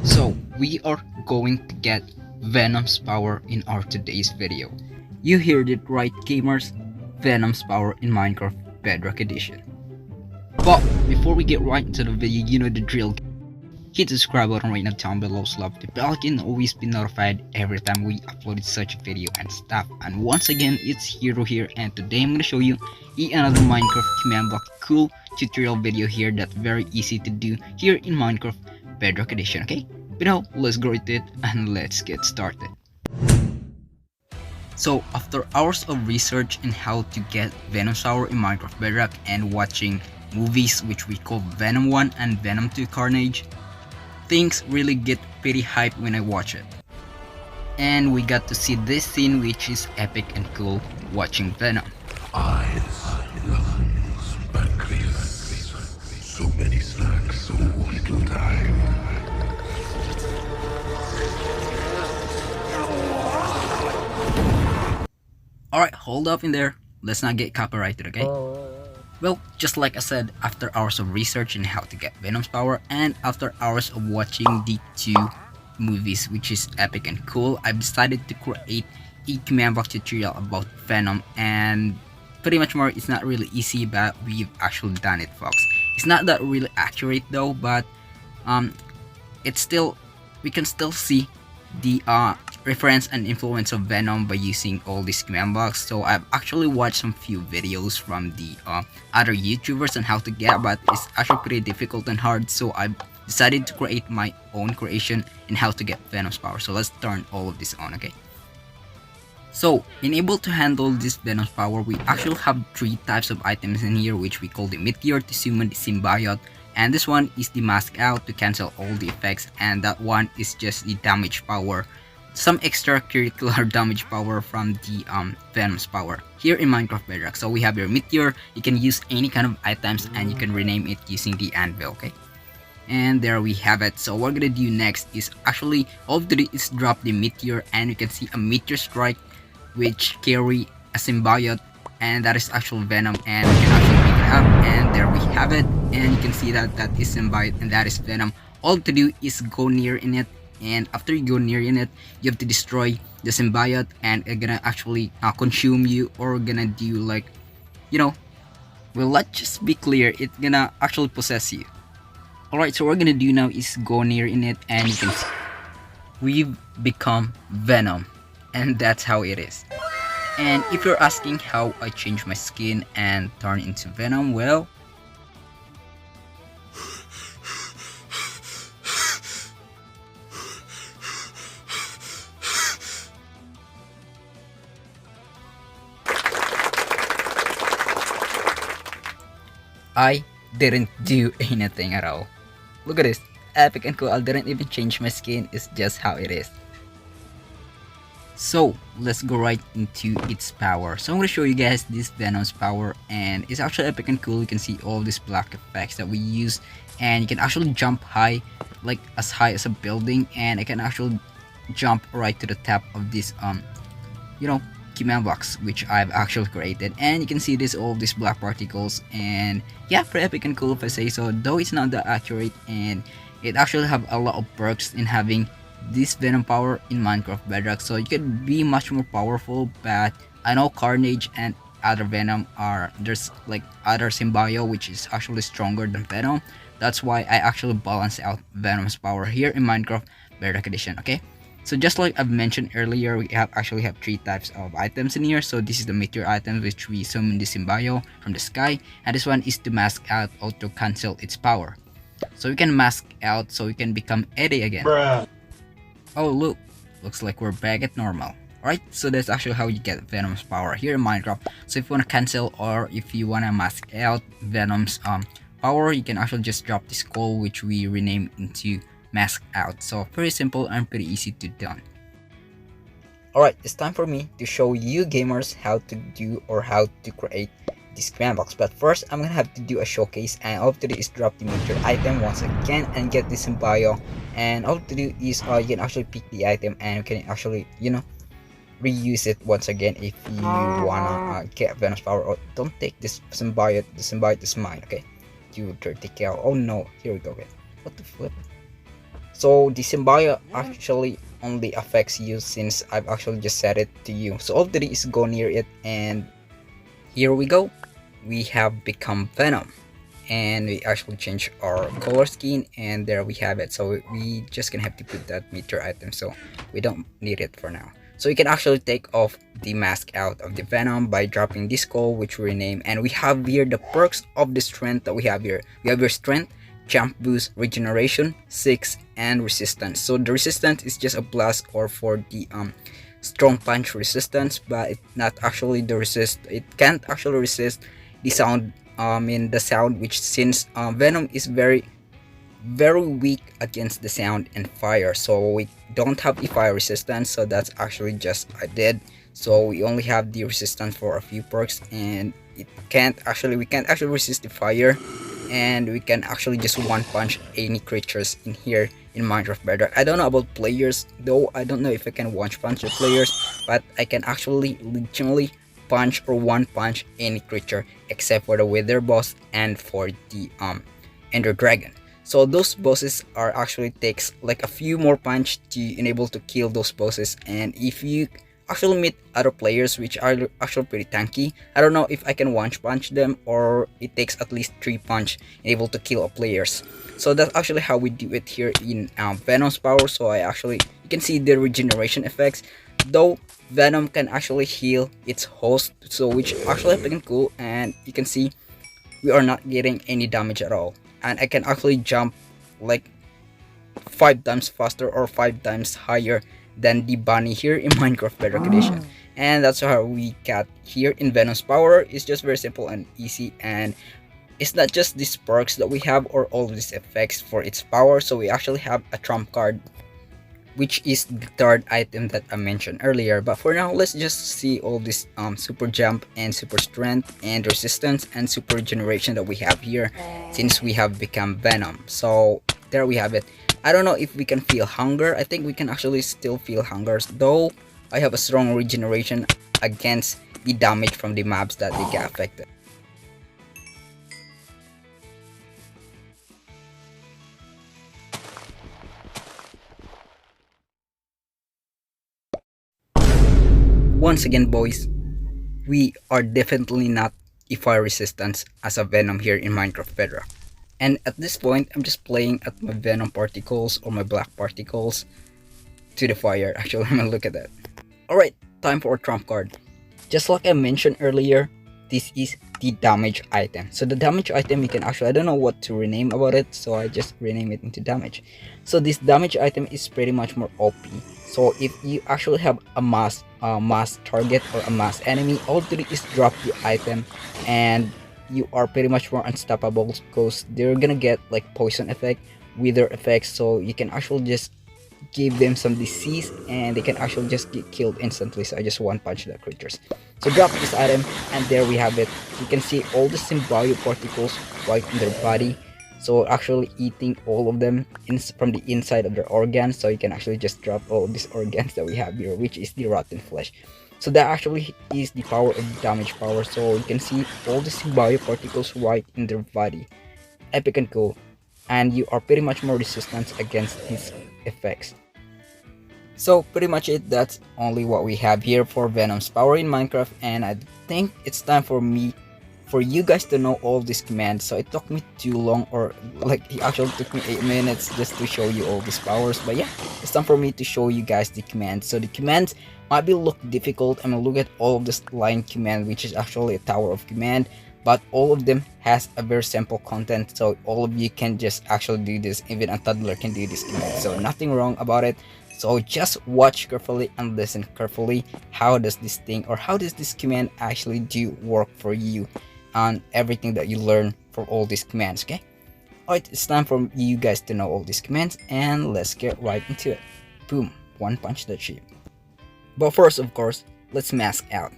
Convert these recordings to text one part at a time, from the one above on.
So we are going to get Venom's power in our today's video. You heard it right, gamers. Venom's power in Minecraft Bedrock Edition. But before we get right into the video, you know the drill. Hit the subscribe button right now down below, slap the bell icon, always be notified every time we upload such a video and stuff. And once again, it's Hiro here, and today I'm gonna show you another Minecraft command block cool tutorial video here that's very easy to do here in Minecraft Bedrock Edition, okay? But now, let's go with it and let's get started. So after hours of research in how to get Venom's power in Minecraft Bedrock and watching movies which we call Venom 1 and Venom 2 Carnage, things really get pretty hype when I watch it. And we got to see this scene which is epic and cool watching Venom. Eyes, lungs, pancreas. So many snacks, so little time. Alright, hold up in there. Let's not get copyrighted, okay? Well, just like I said, after hours of research in how to get Venom's power and after hours of watching the two movies which is epic and cool, I've decided to create a command block tutorial about Venom, and pretty much more. It's not really easy, but we've actually done it, folks. It's not that really accurate though, but it's still, we can still see the reference and influence of Venom by using all these command blocks. So I've actually watched some few videos from the other YouTubers on how to get, but it's actually pretty difficult and hard, so I've decided to create my own creation in how to get Venom's power. So let's turn all of this on, okay? So, in able to handle this Venom's power, we actually have three types of items in here, which we call the Meteor to summon the Symbiote, and this one is the Mask Out to cancel all the effects, and that one is just the damage power, some extracurricular damage power from the Venom's power here in Minecraft Bedrock. So we have your Meteor, you can use any kind of items and you can rename it using the anvil, okay? And there we have it. So what we're gonna do next is actually all we do is drop the Meteor, and you can see a Meteor Strike which carry a Symbiote, and that is actual Venom, and we can actually pick it up, and there we have it, and you can see that that is Symbiote and that is Venom. All to do is go near in it, and after you go near in it, you have to destroy the Symbiote, and it's gonna actually consume you, or gonna do like, you know, well, let's just be clear, it's gonna actually possess you. Alright, so what we're gonna do now is go near in it, and you can see we've become Venom, and that's how it is. And if you're asking how I change my skin and turn into Venom, well, I didn't do anything at all. Look at this, epic and cool. I didn't even change my skin, it's just how it is. So let's go right into its power. So I'm going to show you guys this Venom's power, and it's actually epic and cool. You can see all these black effects that we use, and you can actually jump high, like as high as a building, and I can actually jump right to the top of this you know, command blocks which I've actually created, and you can see this all these black particles, and yeah, pretty epic and cool if I say so, though it's not that accurate, and it actually have a lot of perks in having this Venom power in Minecraft Bedrock, so you can be much more powerful. But I know Carnage and other Venom are, there's like other Symbiote which is actually stronger than Venom. That's why I actually balance out Venom's power here in Minecraft Bedrock Edition, okay? So just like I've mentioned earlier, we actually have three types of items in here. So this is the Meteor item, which we summon the Symbiote from the sky, and this one is to Mask Out or to cancel its power. So we can mask out, so we can become Eddie again. Bruh. Oh look, looks like we're back at normal. Alright, so that's actually how you get Venom's power here in Minecraft. So if you want to cancel or if you want to mask out Venom's power, you can actually just drop this skull which we rename into Mask Out. So pretty simple and pretty easy to done. Alright, it's time for me to show you gamers how to do or how to create this command box. But first, I'm gonna have to do a showcase, and all to do is drop the Meteor item once again and get this Symbiote. And all to do is you can actually pick the item and you can actually, you know, reuse it once again if you wanna get Venom's power. Or don't take this Symbiote, the Symbiote is mine, okay? You dirty cow. Oh no, here we go, okay. What the flip? So the symbiote actually only affects you since I've actually just set it to you. So all they do is go near it, and here we go. We have become Venom, and we actually change our color scheme, and there we have it. So we just gonna have to put that meter item, so we don't need it for now. So we can actually take off the mask out of the Venom by dropping this skull, which we rename, and we have here the perks of the strength that we have here. We have your strength, jump boost, regeneration 6, and resistance. So the resistance is just a blast or for the strong punch resistance, but it's not actually the resist. It can't actually resist the sound, in the sound, which since Venom is very weak against the sound and fire, so we don't have the fire resistance, so that's actually just I did. So we only have the resistance for a few perks, and we can't actually resist the fire, and we can actually just one punch any creatures in here in Minecraft Bedrock. I don't know about players though. I don't know if I can one punch the players, but I can actually legitimately punch or one punch any creature except for the Wither boss and for the Ender Dragon. So those bosses are actually takes like a few more punch to enable to kill those bosses, and if you actually meet other players which are actually pretty tanky, I don't know if I can one punch them or it takes at least 3 punch able to kill a players. So that's actually how we do it here in Venom's power. So you can see the regeneration effects, though Venom can actually heal its host, so which actually pretty cool, and you can see we are not getting any damage at all, and I can actually jump like 5 times faster or 5 times higher than the bunny here in Minecraft Bedrock Edition. And that's how we got here in Venom's power. It's just very simple and easy, and it's not just these perks that we have or all these effects for its power. So we actually have a trump card, which is the third item that I mentioned earlier. But for now, let's just see all this super jump and super strength and resistance and super regeneration that we have here since we have become Venom. So there we have it. I don't know if we can feel hunger. I think we can actually still feel hunger, though I have a strong regeneration against the damage from the mobs that they get affected. Once again, boys, we are definitely not a fire resistance as a Venom here in Minecraft Bedrock. And at this point, I'm just playing at my Venom particles or my black particles to the fire. Actually, I'm gonna look at that. Alright, time for a trump card. Just like I mentioned earlier, this is the damage item. So the damage item, you can actually, I don't know what to rename about it, so I just rename it into damage. So this damage item is pretty much more OP. So if you actually have a mass target or a mass enemy, all you do is drop the item and you are pretty much more unstoppable, because they're gonna get like poison effect, wither effects, so you can actually just give them some disease and they can actually just get killed instantly. So I just one punch the creatures. So drop this item, and there we have it. You can see all the symbiote particles right in their body, so actually eating all of them from the inside of their organs. So you can actually just drop all these organs that we have here, which is the rotten flesh. So that actually is the power of the damage power. So you can see all the symbiote particles right in their body. Epic and cool, and you are pretty much more resistant against his effects. So pretty much it, that's only what we have here for Venom's power in Minecraft, and I think it's time for you guys to know all these commands. So it took me too long, or like it actually took me 8 minutes just to show you all these powers, but yeah, it's time for me to show you guys the commands. So the commands might be look difficult. I'm gonna look at all of this line command, which is actually a tower of command, but all of them has a very simple content, so all of you can just actually do this. Even a toddler can do this command, so nothing wrong about it. So just watch carefully and listen carefully. How does this thing, or how does this command actually do work for you on everything that you learn for all these commands, okay? Alright, it's time for you guys to know all these commands, and let's get right into it. Boom, one punch that sheep. But first, of course, let's mask out.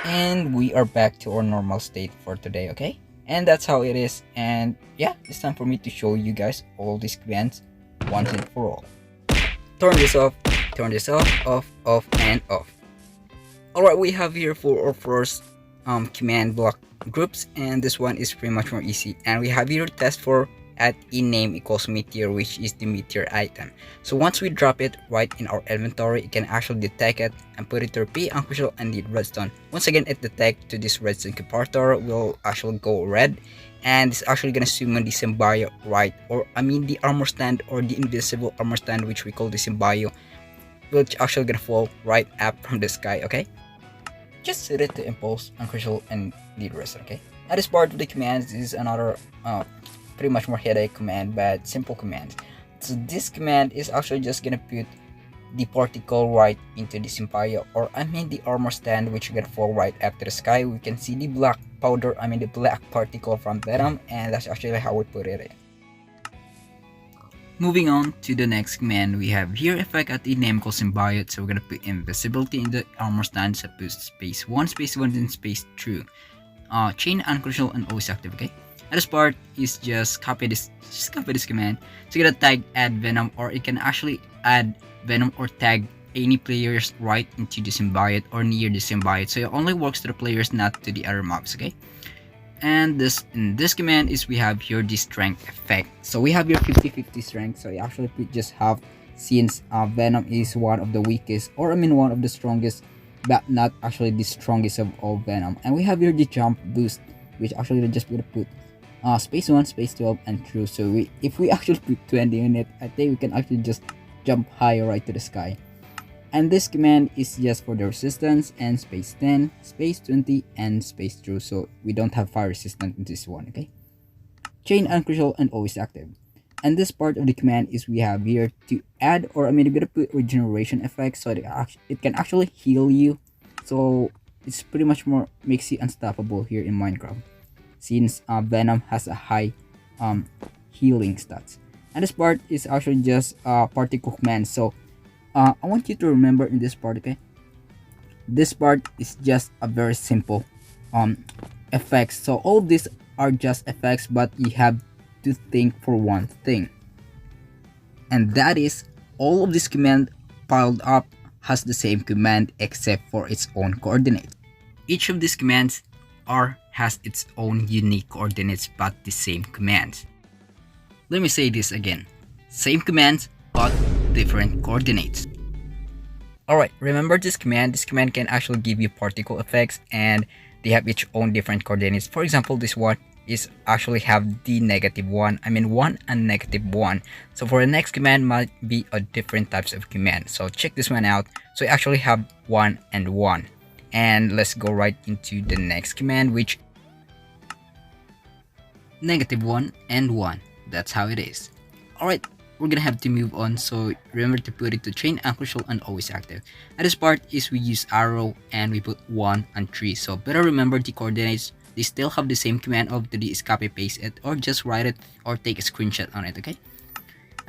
And we are back to our normal state for today, okay? And that's how it is. And yeah, it's time for me to show you guys all these commands once and for all. Turn this off, off, and off. Alright, we have here for our first command block groups, and this one is pretty much more easy. And we have here test for at in-name equals meteor, which is the meteor item. So once we drop it right in our inventory, it can actually detect it and put it to repeat uncrucial and need redstone. Once again, it detect to this redstone comparator will actually go red, and it's actually gonna summon the symbiote right, or I mean the armor stand or the invisible armor stand, which we call the symbiote, which actually gonna fall right up from the sky. Okay, just set it to impulse, uncrucial, and need redstone. Okay, at this part of the commands is another pretty much more headache command, but simple command. So this command is actually just gonna put the particle right into the symbiote, or I mean the armor stand, which are gonna fall right after the sky. We can see the black powder, I mean the black particle from Venom, and that's actually how we put it in. Moving on to the next command, we have here effect at the name called symbiote. So we're gonna put invisibility in the armor stand, so put space 1, then space 2. Chain uncrucial and always active. Okay. And this part is just copy this command. So you're gonna tag add Venom, or it can actually add Venom or tag any players right into the symbiote or near the symbiote. So it only works to the players, not to the other mobs. Okay. And in this command is we have here the strength effect. So we have here 50-50 strength. So you actually just have, since Venom is one of the weakest, or I mean one of the strongest, but not actually the strongest of all Venom. And we have here the jump boost, which actually just gonna put space 1, space 12, and true. So if we actually put 20 in it, I think we can actually just jump higher right to the sky. And this command is just for the resistance, and space 10, space 20, and space true. So we don't have fire resistant in this one. Okay. Chain uncrucial and always active. And this part of the command is we have here to add, or I mean we're gonna put regeneration effects, so it can actually heal you. So it's pretty much more makes you unstoppable here in Minecraft, since Venom has a high healing stats. And this part is actually just particle command. So I want you to remember in this part, okay? This part is just a very simple effects. So all of these are just effects, but you have to think for one thing, and that is all of this command piled up has the same command except for its own coordinates. Each of these commands has its own unique coordinates, but the same commands. Let me say this again. Same commands, but different coordinates. Alright, remember this command. This command can actually give you particle effects, and they have each own different coordinates. For example, this one is actually have the -1, I mean 1 and -1. So for the next command might be a different types of command. So check this one out. So you actually have 1 and 1. And let's go right into the next command, which -1 and 1. That's how it is. Alright, we're gonna have to move on, so remember to put it to chain uncrucial and always active. And this part is we use arrow and we put 1 and 3. So better remember the coordinates. They still have the same command of the is copy paste it, or just write it or take a screenshot on it. Okay.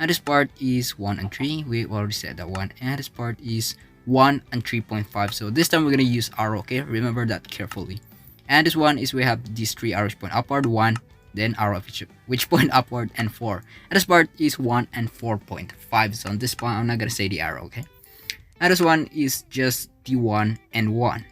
And this part is 1 and 3. We already said that one. And this part is 1 and 3.5. So this time we're gonna use arrow. Okay, remember that carefully. And this one is we have these 3 arrows point upward, 1, then arrow which point upward, and 4. And this part is 1 and 4.5. So on this point I'm not gonna say the arrow. Okay. And this one is just the 1 and 1.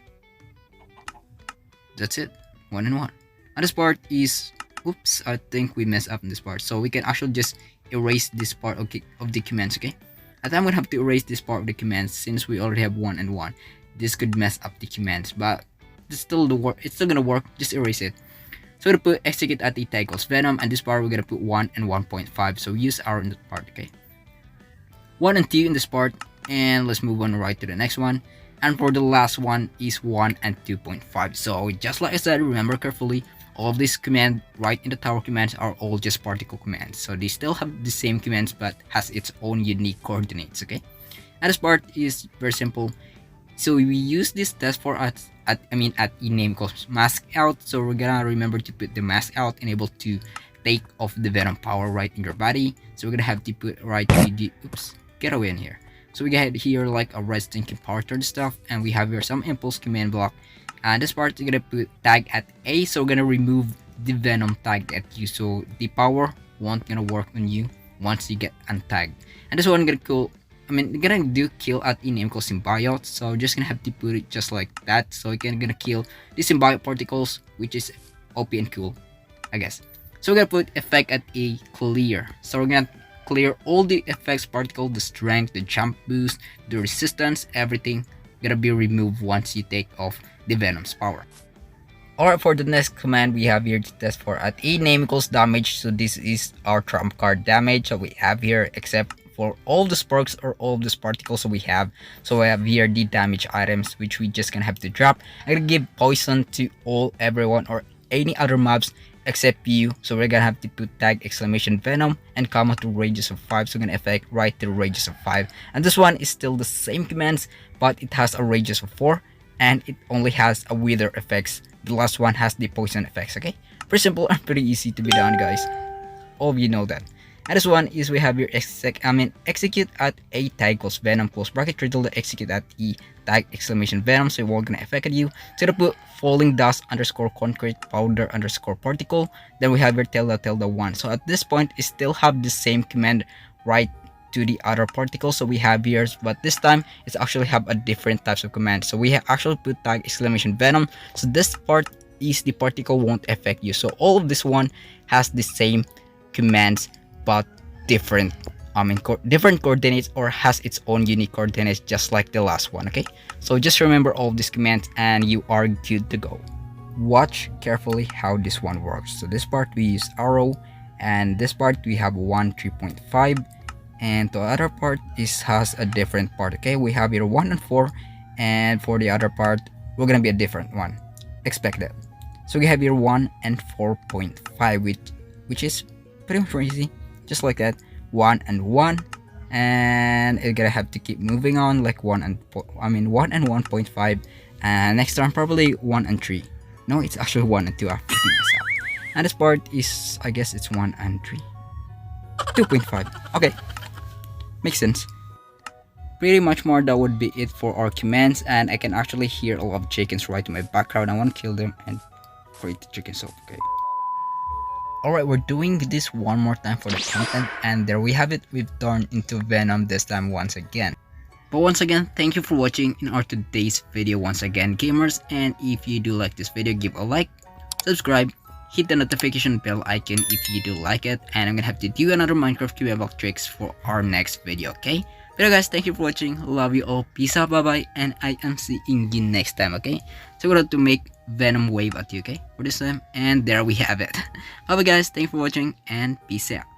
That's it. 1 and 1. And this part is, oops, I think we messed up in this part. So we can actually just erase this part of the commands. Okay. And I'm gonna have to erase this part of the commands since we already have 1 and 1. This could mess up the commands, but it's still gonna work. Just erase it. So to put execute at the tag equals Venom, and this part we're gonna put 1 and 1.5. So use arrow in that part. Okay. 1 and 2 in this part, and let's move on right to the next one. And for the last one is 1 and 2.5. So just like I said, remember carefully, all of these commands right in the tower commands are all just particle commands. So they still have the same commands, but has its own unique coordinates. Okay. And this part is very simple. So we use this test for at ename called mask out. So we're gonna remember to put the mask out and able to take off the Venom power right in your body. So we're gonna have to put right the oops, get away in here. So we get here like a redstone comparator stuff, and we have here some impulse command block. And this part we're gonna put tag at A. So we're gonna remove the Venom tag at you, so the power won't gonna work on you once you get untagged. And this one gonna kill at ename called Symbiote. So just gonna have to put it just like that. So we can gonna kill the symbiote particles, which is OP and cool, I guess. So we're gonna put effect at a clear. So we're gonna clear all the effects particle, the strength, the jump boost, the resistance, everything gonna be removed once you take off the Venom's power. Alright, for the next command we have here to test for at a name equals damage. So this is our trump card damage. So we have here, except for all the sparks or all of these particles we have. So we have here the damage items, which we just gonna have to drop. I'm gonna give poison to everyone or any other mobs except you. So we're gonna have to put tag exclamation venom and comma to radius of 5. So we're gonna effect right to radius of 5. And this one is still the same commands, but it has a radius of 4 and it only has a wither effects. The last one has the poison effects. Okay, pretty simple and pretty easy to be done, guys. All of you know that. And this one is we have your execute at a tag equals venom close bracket triple the execute at e tag exclamation venom. So we're gonna affect you. So to put falling dust underscore concrete powder underscore particle. Then we have your tilde 1. So at this point it still have the same command right to the other particle. So we have here, but this time it's actually have a different types of command. So we have actually put tag exclamation venom. So this part is the particle won't affect you. So all of this one has the same commands but different different coordinates or has its own unique coordinates, just like the last one. Okay, so just remember all of these commands and you are good to go. Watch carefully how this one works. So this part we use arrow, and this part we have 1 3.5, and the other part has a different part. Okay, we have here 1 and 4, and for the other part we're gonna be a different one. Expect that. So we have here 1 and 4.5, which is pretty much easy, just like that. 1 and 1, and it's gonna have to keep moving on like 1 and 1.5, and next time probably 1 and 3. No, it's actually 1 and 2 after this out. And this part is, I guess it's 1 and 3, 2.5. Okay, makes sense. Pretty much more that would be it for our commands, and I can actually hear a lot of chickens right in my background. I want to kill them and create the chicken soup. Okay. Alright, we're doing this one more time for the content, and there we have it. We've turned into Venom this time once again. But once again, thank you for watching in our today's video once again, gamers. And if you do like this video, give a like, subscribe, hit the notification bell icon if you do like it, and I'm gonna have to do another Minecraft QA tricks for our next video. Okay, but guys, thank you for watching. Love you all. Peace out. Bye bye. And I am seeing you next time. Okay, so we're going to make Venom wave at you. Okay, for this time, and there we have it. Bye bye guys, thank you for watching and peace out.